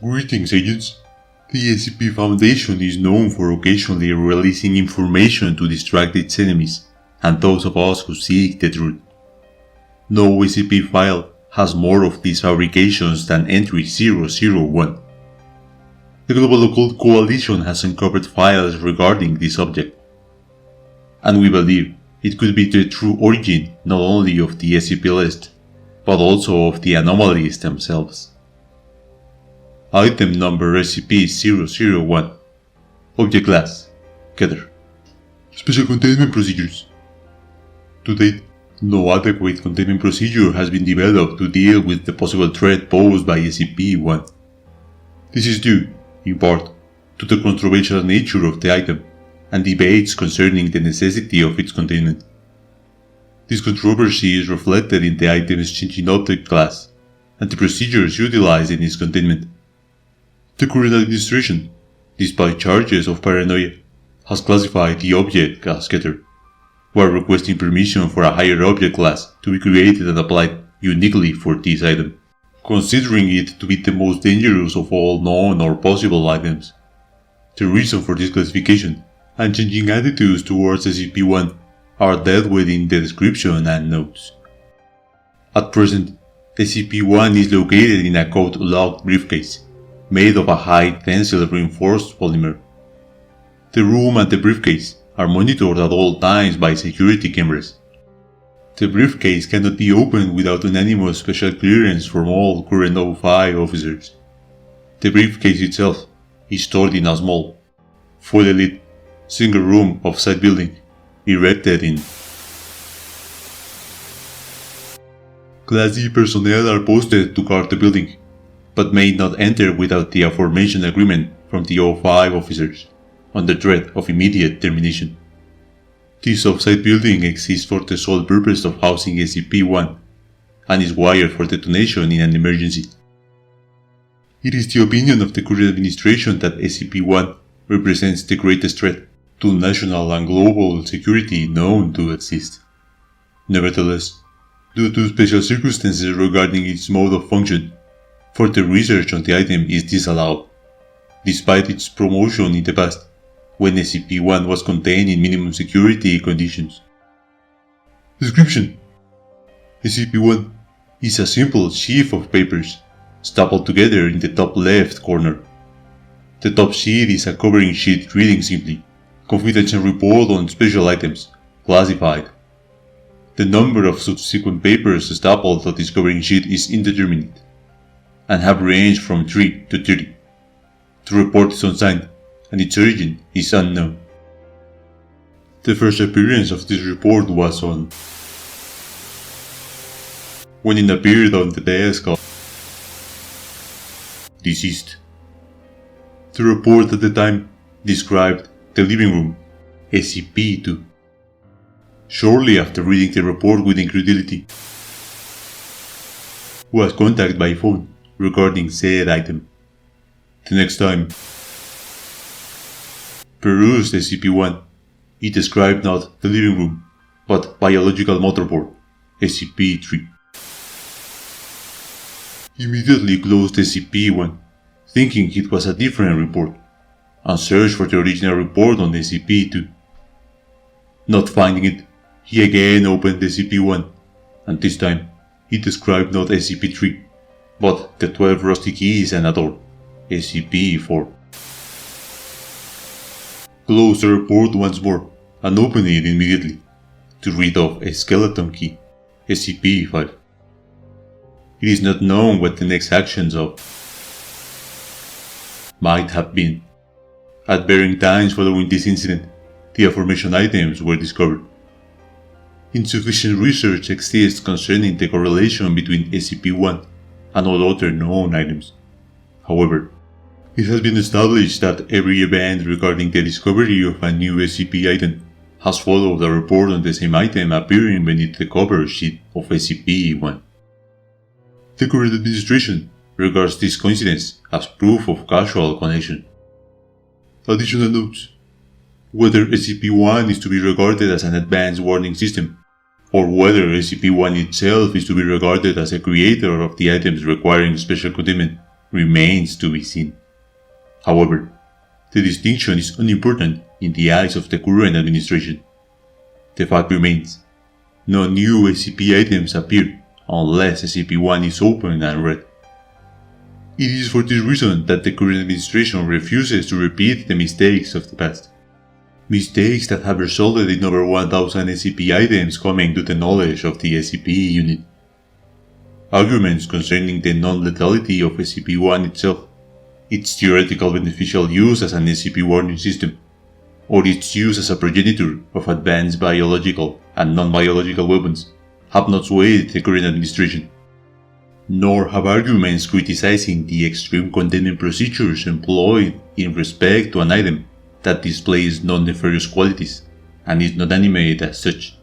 Greetings, agents. The SCP Foundation is known for occasionally releasing information to distract its enemies and those of us who seek the truth. No SCP file has more of these fabrications than Entry 001. The Global Occult Coalition has uncovered files regarding this object, and we believe it could be the true origin not only of the SCP list, but also of the anomalies themselves. Item number SCP-001. Object Class Keter. Special Containment Procedures. To date, no adequate containment procedure has been developed to deal with the possible threat posed by SCP-1. This is due, in part, to the controversial nature of the item and debates concerning the necessity of its containment. This controversy is reflected in the item's changing object class and the procedures utilized in its containment. The current administration, despite charges of paranoia, has classified the object as Keter, while requesting permission for a higher object class to be created and applied uniquely for this item, considering it to be the most dangerous of all known or possible items. The reason for this classification and changing attitudes towards SCP-1 are dealt with in the description and notes. At present, SCP-1 is located in a code-locked briefcase made of a high-tensile reinforced polymer. The room and the briefcase are monitored at all times by security cameras. The briefcase cannot be opened without unanimous special clearance from all current O5 officers. The briefcase itself is stored in a small, fully lit, single-room off-site building erected in. Class E personnel are posted to guard the building, but may not enter without the aforementioned agreement from the O5 officers, under threat of immediate termination. This off-site building exists for the sole purpose of housing SCP-1 and is wired for detonation in an emergency. It is the opinion of the current administration that SCP-1 represents the greatest threat to national and global security known to exist. Nevertheless, due to special circumstances regarding its mode of function, further research on the item is disallowed, despite its promotion in the past, when SCP-1 was contained in minimum security conditions. Description: SCP-1 is a simple sheaf of papers, stapled together in the top left corner. The top sheet is a covering sheet reading simply, Confidential Report on Special Items, Classified. The number of subsequent papers stapled on this covering sheet is indeterminate, and have ranged from 3 to 30. The report is unsigned, and its origin is unknown. The first appearance of this report was on when it appeared on the desk of deceased. The report at the time described the living room, SCP-2. Shortly after reading the report with incredulity, was contacted by phone regarding said item. The next time perused SCP-1, it described not the living room, but biological motherboard, SCP-3. Immediately closed SCP-1, thinking it was a different report, and searched for the original report on SCP-2. Not finding it, he again opened SCP-1, and this time it described not SCP-3, but the 12 rusty keys and a door, SCP-4. Close the report once more and open it immediately to read off a skeleton key, SCP-5. It is not known what the next actions of might have been. At varying times following this incident, the aforementioned items were discovered. Insufficient research exists concerning the correlation between SCP-1 and all other known items. However, it has been established that every event regarding the discovery of a new SCP item has followed a report on the same item appearing beneath the cover sheet of SCP-1. The current administration regards this coincidence as proof of causal connection. Additional notes: whether SCP-1 is to be regarded as an advanced warning system, or whether SCP-1 itself is to be regarded as a creator of the items requiring special containment, remains to be seen. However, the distinction is unimportant in the eyes of the current administration. The fact remains, no new SCP items appear unless SCP-1 is opened and read. It is for this reason that the current administration refuses to repeat the mistakes of the past. Mistakes that have resulted in over 1000 SCP items coming to the knowledge of the SCP unit. Arguments concerning the non-lethality of SCP-1 itself, its theoretical beneficial use as an SCP warning system, or its use as a progenitor of advanced biological and non-biological weapons, have not swayed the current administration. Nor have arguments criticizing the extreme containment procedures employed in respect to an item that displays non-nefarious qualities and is not animated as such.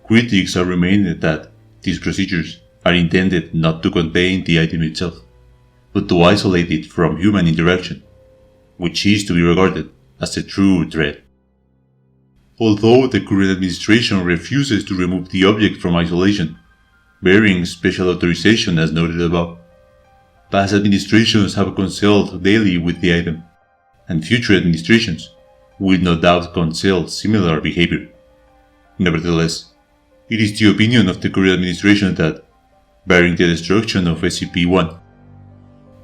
Critics have remained that these procedures are intended not to contain the item itself, but to isolate it from human interaction, which is to be regarded as a true threat. Although the current administration refuses to remove the object from isolation, bearing special authorization as noted above, past administrations have concealed daily with the item, and future administrations will no doubt conceal similar behavior. Nevertheless, it is the opinion of the current administration that, barring the destruction of SCP-1,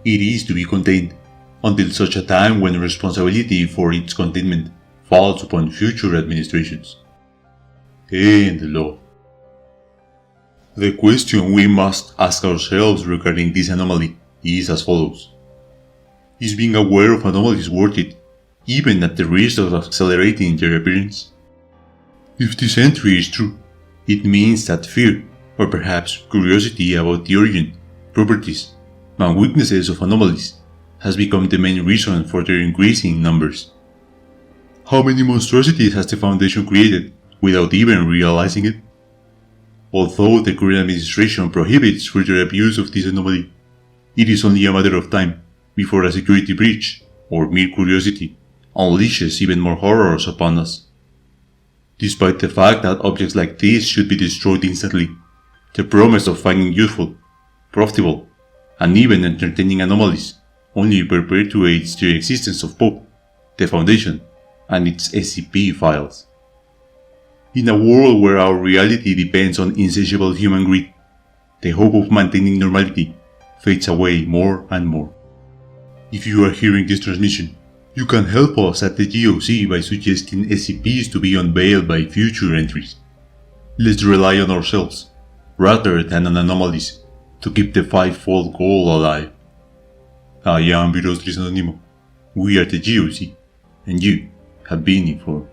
it is to be contained until such a time when responsibility for its containment falls upon future administrations. End law. The question we must ask ourselves regarding this anomaly is as follows. Is being aware of anomalies worth it, even at the risk of accelerating their appearance? If this entry is true, it means that fear, or perhaps curiosity about the origin, properties, and weaknesses of anomalies has become the main reason for their increasing numbers. How many monstrosities has the Foundation created without even realizing it? Although the current administration prohibits further abuse of this anomaly, it is only a matter of time before a security breach, or mere curiosity, unleashes even more horrors upon us. Despite the fact that objects like these should be destroyed instantly, the promise of finding useful, profitable, and even entertaining anomalies only perpetuates the existence of both the Foundation and its SCP files. In a world where our reality depends on insatiable human greed, the hope of maintaining normality fades away more and more. If you are hearing this transmission, you can help us at the GOC by suggesting SCPs to be unveiled by future entries. Let's rely on ourselves, rather than on anomalies, to keep the fivefold goal alive. I am Virus Anonymous. We are the GOC, and you have been informed.